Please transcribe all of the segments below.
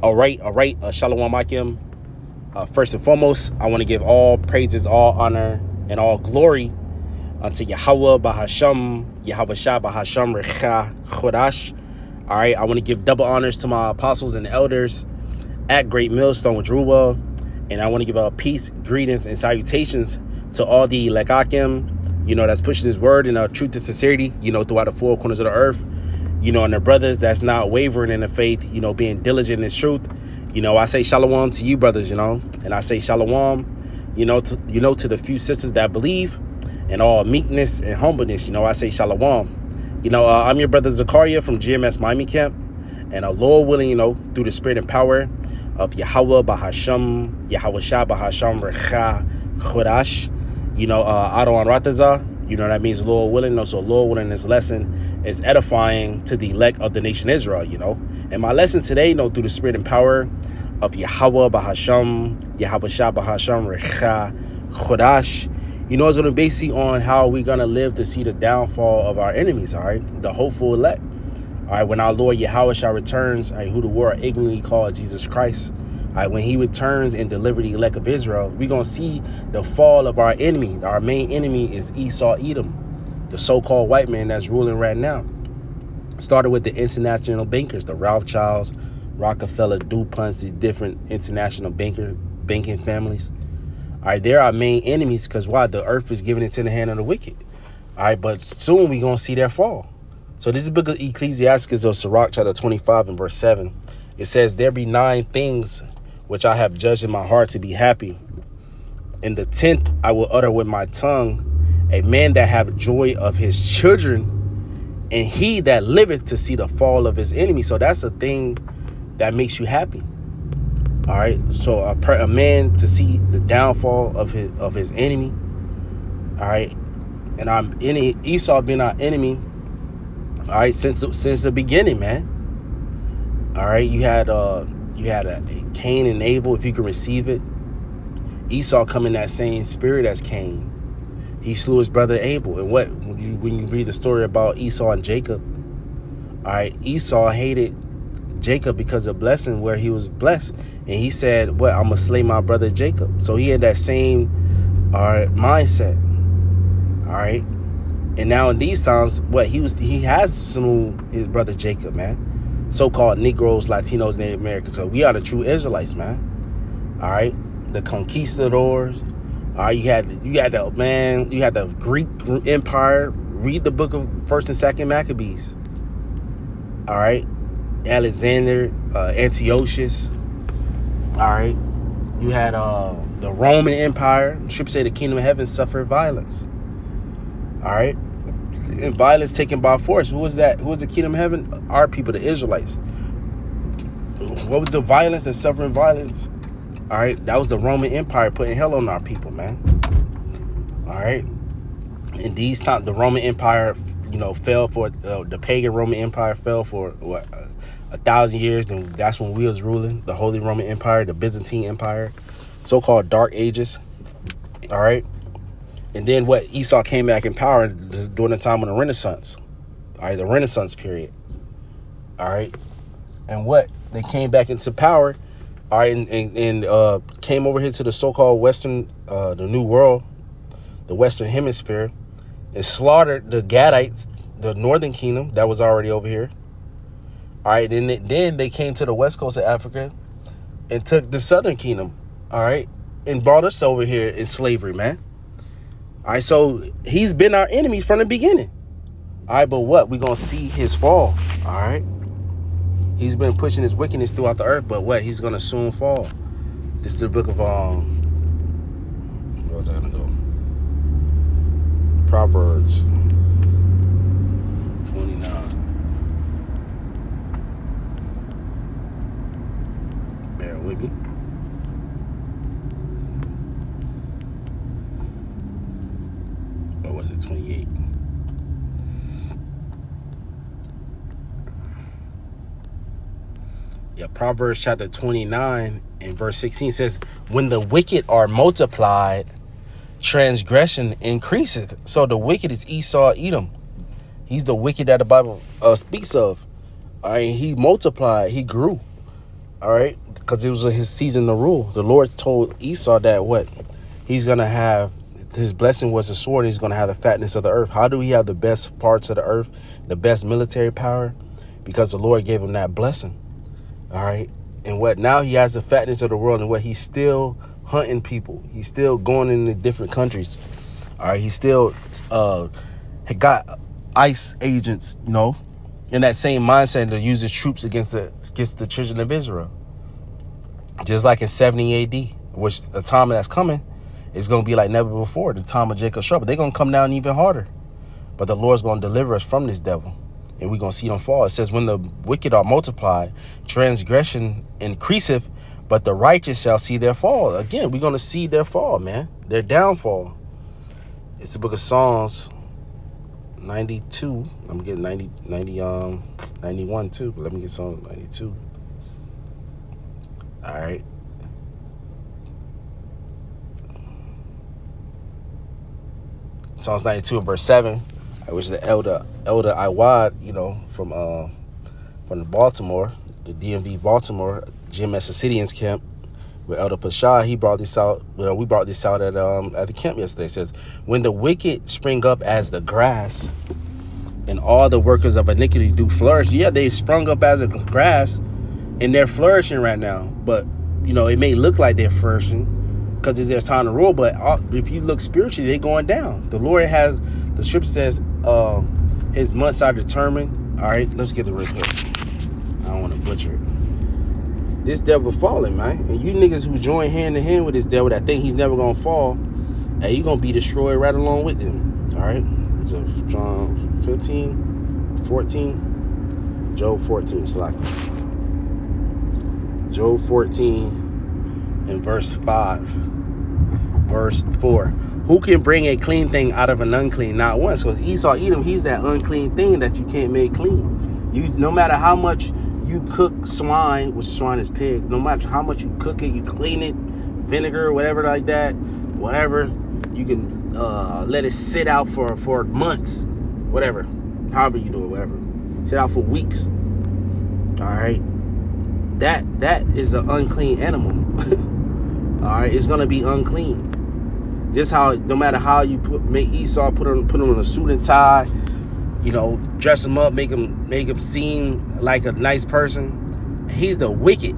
All right. Shalom Akim. First and foremost, I want to give all praises, all honor, and all glory unto Yahweh Bahasham, Yahweh Shah Bahasham Recha Chodash. All right. I want to give double honors to my apostles and elders at Great Millstone with Ruwell. And I want to give a peace, greetings, and salutations to all the Lekakim, that's pushing his word in truth and sincerity, throughout the four corners of the earth, and the brothers that's not wavering in the faith, being diligent in his truth. I say shalom to you brothers, and I say shalom, to the few sisters that believe, and all meekness and humbleness, I say shalom. I'm your brother Zakaria from GMS Miami Camp, and Lord willing, through the spirit and power of Yahweh Bahasham, Yahweh Shah Bahasham Recha Chodash, Adon Rataza, that means Lord willing. So Lord willing, this lesson is edifying to the elect of the nation Israel, And my lesson today, through the spirit and power of Yahweh Bahasham, Yahweh Shah Bahasham Recha Chodash, is going to be basically on how we're going to live to see the downfall of our enemies, all right? The hopeful elect. All right, when our Lord Yahweh Shah returns, all right, who the world ignorantly called Jesus Christ, all right, when he returns and deliver the elect of Israel, we're going to see the fall of our enemy. Our main enemy is Esau Edom, the so-called white man that's ruling right now. Started with the international bankers, the Rothschilds, Rockefeller, DuPonts, these different international banking families. All right, they're our main enemies because why? The earth is given into the hand of the wicked. All right, but soon we're going to see their fall. So this is the book of Ecclesiastes of Sirach, chapter 25 and verse 7. It says, there be 9 things which I have judged in my heart to be happy. In the 10th I will utter with my tongue, a man that have joy of his children, and he that liveth to see the fall of his enemy. So that's a thing that makes you happy. All right. So a man to see the downfall of his enemy. All right. And Esau been our enemy. All right, since the beginning, man. All right, you had a Cain and Abel, if you can receive it. Esau come in that same spirit as Cain. He slew his brother Abel. And when you read the story about Esau and Jacob, all right, Esau hated Jacob because of blessing where he was blessed, and he said, I'm gonna slay my brother Jacob. So he had that same mindset. All right. And now in these times, he has slew his brother Jacob, man. So-called Negroes, Latinos, Native Americans. So we are the true Israelites, man. All right, the conquistadors. All right, you had the Greek Empire. Read the book of 1st and 2nd Maccabees. All right, Alexander, Antiochus. All right, you had the Roman Empire. Scripture say the kingdom of heaven suffered violence. All right, and violence taken by force. Who was that? Who was the kingdom of heaven? Our people, the Israelites. What was the violence and suffering violence? All right, that was the Roman Empire putting hell on our people, man. All right, in these times, the Roman Empire, fell for the pagan Roman Empire fell for 1,000 years. Then that's when we was ruling, the Holy Roman Empire, the Byzantine Empire, so-called Dark Ages. All right. And then Esau came back in power during the time of the Renaissance. All right, the Renaissance period. All right. And they came back into power. All right, and came over here to the so-called Western, the New World, the Western Hemisphere, and slaughtered the Gadites, the Northern Kingdom that was already over here. All right, then they came to the west coast of Africa and took the Southern Kingdom. All right, and brought us over here in slavery, man. All right, so he's been our enemy from the beginning. All right, but we're going to see his fall. All right. He's been pushing his wickedness throughout the earth, but he's going to soon fall. This is the book of, where was I going to go? Proverbs 29. Bear with me. Or was it 28? Yeah, Proverbs chapter 29 and verse 16 says, when the wicked are multiplied, transgression increaseth. So the wicked is Esau Edom. He's the wicked that the Bible speaks of. All right, he multiplied, he grew. All right, because it was his season to rule. The Lord told Esau that what he's gonna have. His blessing was a sword. He's gonna have the fatness of the earth. How do he have the best parts of the earth, the best military power? Because the Lord gave him that blessing. All right, and what now he has the fatness of the world, and what he's still hunting people. He's still going into different countries. All right, he still got ICE agents, you know, in that same mindset to use his troops against the children of Israel. Just like in 70 AD, which the time that's coming is going to be like never before, the time of Jacob's trouble. They're going to come down even harder. But the Lord's going to deliver us from this devil, and we're going to see them fall. It says, when the wicked are multiplied, transgression increaseth, but the righteous shall see their fall. Again, we're going to see their fall, man. Their downfall. It's the book of Psalms 92. I'm getting 91 too, but let me get Psalm 92. All right. Psalms 92 and verse 7, which is the Elder Iwad, you know, from Baltimore, the DMV Baltimore, Jim Messicidian's camp, with Elder Pasha. He brought this out. Well, we brought this out at the camp yesterday. It says, when the wicked spring up as the grass, and all the workers of iniquity do flourish. Yeah, they sprung up as a grass, and they're flourishing right now. But you know, it may look like they're flourishing because it's their time to rule. But if you look spiritually, they're going down. The Lord has, the scripture says, his months are determined. All right, let's get it real quick. I don't want to butcher it. This devil falling, man. And you niggas who join hand in hand with this devil that think he's never going to fall, and you're going to be destroyed right along with him. All right? So John 15, 14, Job 14, slack. Job 14 and verse 5. Verse 4. Who can bring a clean thing out of an unclean? Not one. So Esau, Edom, he's that unclean thing that you can't make clean. You, no matter how much you cook swine, which swine is pig, no matter how much you cook it, you clean it, vinegar, whatever like that, whatever, you can let it sit out for months, whatever, however you do it, whatever, sit out for weeks. All right, that is an unclean animal. All right, it's gonna be unclean. Just how, no matter how you make Esau put him in a suit and tie, you know, dress him up, make him seem like a nice person. He's the wicked.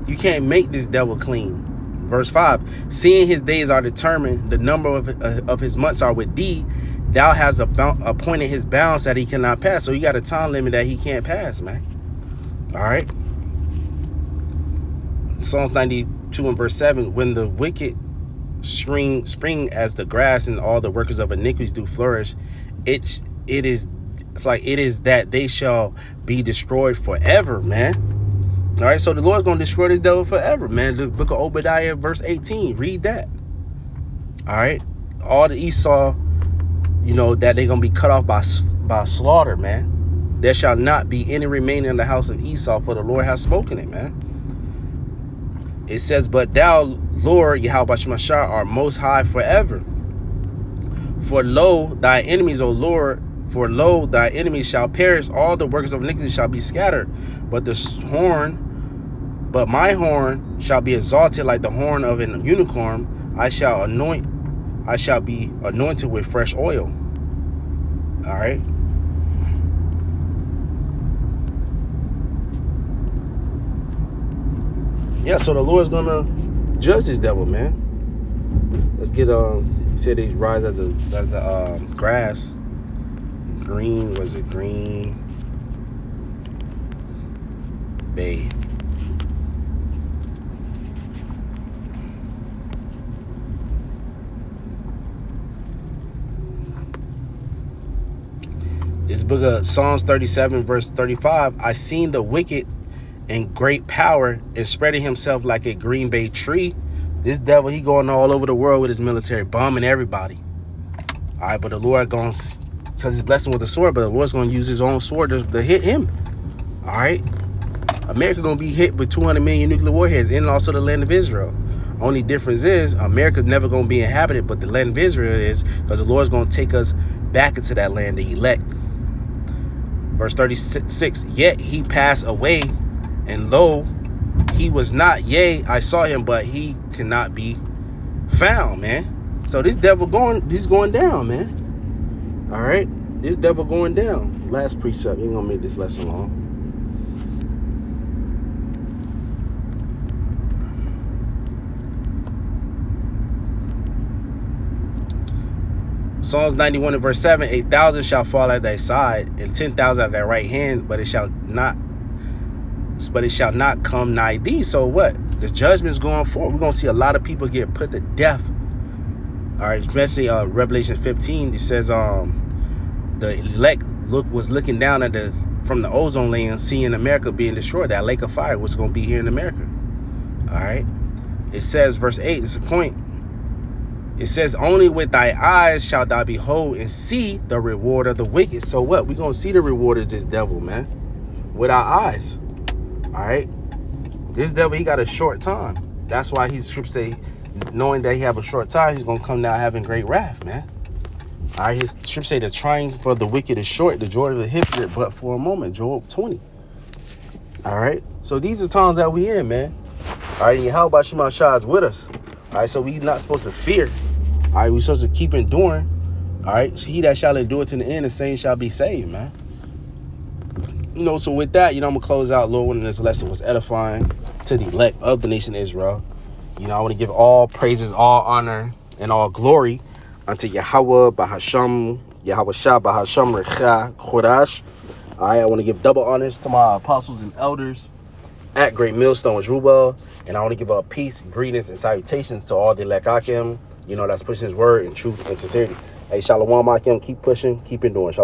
You can't make this devil clean. Verse 5, seeing his days are determined, the number of his months are with thee, thou hast appointed his bounds that he cannot pass. So you got a time limit that he can't pass, man. All right. Psalms 92 and verse 7, when the wicked spring as the grass, and all the workers of iniquities do flourish, it is that they shall be destroyed forever, man. All right, so the Lord's gonna destroy this devil forever, man. The book of Obadiah, verse 18, read that. All right, all the Esau, you know, that they're gonna be cut off by slaughter, man. There shall not be any remaining in the house of Esau, for the Lord has spoken it, man. It says, but thou, Lord, Yahweh Shemashah, art most high forever. For lo, thy enemies, O Lord, for lo, thy enemies shall perish, all the workers of iniquity shall be scattered. But my horn shall be exalted like the horn of an unicorn. I shall be anointed with fresh oil. All right. Yeah, so the Lord's gonna judge this devil, man. Let's get he said he rise as the grass. Green, was it Green Bay? This book of Psalms 37 verse 35, I seen the wicked in great power and spreading himself like a green bay tree. This devil, he going all over the world with his military, bombing everybody. All right, but the Lord going, because he's blessing with a sword, but the Lord's going to use his own sword to hit him. All right, America going to be hit with 200 million nuclear warheads, and also the land of Israel. Only difference is America's never going to be inhabited, but the land of Israel is, because the Lord's going to take us back into that land, the elect. Verse 36, yet he passed away, and lo, he was not, yea, I saw him, but he cannot be found, man. So this devil he's going down, man. All right, this devil going down. Last precept, ain't gonna make this lesson long. Psalms 91 and verse 7, 8,000 shall fall at thy side, and 10,000 at thy right hand, but it shall not come nigh thee. So what? The judgment's going forward. We're gonna see a lot of people get put to death. All right, especially Revelation 15, it says the elect was looking down at from the ozone layer, seeing America being destroyed, that lake of fire, what's gonna be here in America. All right. It says, verse 8, it's the point. It says, only with thy eyes shalt thou behold and see the reward of the wicked. So what? We're going to see the reward of this devil, man, with our eyes. All right. This devil, he got a short time. That's why he's say, knowing that he have a short time, he's going to come down having great wrath, man. All right. His scripture say the trying for the wicked is short, the joy of the hypocrite, but for a moment. Job 20. All right. So these are times that we in, man. All right. And Yahweh Shema Shah is with us. All right. So we not supposed to fear. All right, we're supposed to keep enduring. All right, so he that shall endure to the end, the same shall be saved, man. You know, so with that, you know, I'm going to close out, Lord, when this lesson was edifying to the elect of the nation of Israel. You know, I want to give all praises, all honor, and all glory unto Yahweh, Bahasham, Yahweh Shah, Bahasham, Recha, Chodash. All right, I want to give double honors to my apostles and elders at Great Millstone with Rubel. And I want to give up peace, greetings, and salutations to all the elect Akim. You know, that's pushing his word in truth and sincerity. Hey, Shalom, Akim. Keep pushing, keep enduring. Shalom.